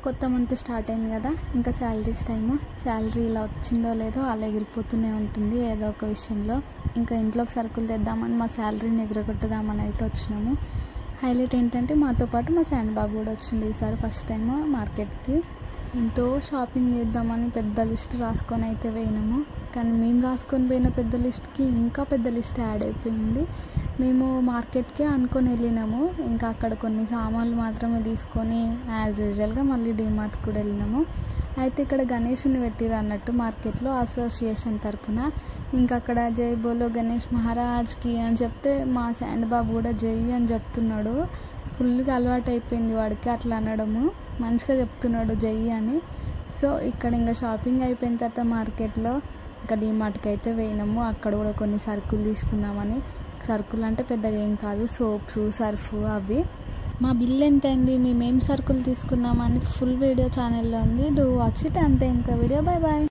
కొత్త month start అయింది కదా, ఇంకా శాలరీస్ టైము. శాలరీ ఇలా వచ్చిందో లేదో అలా ఎగిరిపోతూనే ఉంటుంది ఏదో ఒక విషయంలో. ఇంకా ఇంట్లోకి సరుకులు తెద్దామని మా శాలరీని ఎగరగొట్టుదామని అయితే వచ్చినాము. హైలైట్ ఏంటంటే మాతో పాటు మా శాండ్ బాబు కూడా వచ్చింది ఈసారి ఫస్ట్ టైం మార్కెట్కి. ఎంతో షాపింగ్ చేద్దామని పెద్ద లిస్ట్ రాసుకొని అయితే పోయినాము. కానీ మేము రాసుకొని పోయిన పెద్ద లిస్ట్కి ఇంకా పెద్ద లిస్ట్ యాడ్ అయిపోయింది. మేము మార్కెట్కే అనుకొని వెళ్ళినాము, ఇంకా అక్కడ కొన్ని సామాన్లు మాత్రమే తీసుకొని యాజ్ యూజువల్గా మళ్ళీ డీమార్ట్ కూడా వెళ్ళినాము. అయితే ఇక్కడ గణేషుని పెట్టిరు అన్నట్టు మార్కెట్లో అసోసియేషన్ తరఫున. ఇంకా అక్కడ జై బోలో గణేష్ మహారాజ్కి అని చెప్తే మా శాండ్ బాబు కూడా జై అని చెప్తున్నాడు. ఫుల్గా అలవాటు అయిపోయింది వాడికి అట్లా అనడము, మంచిగా చెప్తున్నాడు జై అని. సో ఇక్కడ ఇంకా షాపింగ్ అయిపోయిన తర్వాత మార్కెట్లో ఇంకా డీమార్ట్కి అయితే పోయినాము. అక్కడ కూడా కొన్ని సరుకులు తీసుకుందామని. సరుకులు అంటే పెద్దగా ఏం కాదు, సోప్స్, సర్ఫ్ అవి. మా బిల్ ఎంత అయింది, మేమేం సరుకులు తీసుకున్నామని ఫుల్ వీడియో ఛానల్లో ఉంది, డూ వాచ్ ఇట్. అంతే, ఇంకా వీడియో. Bye bye.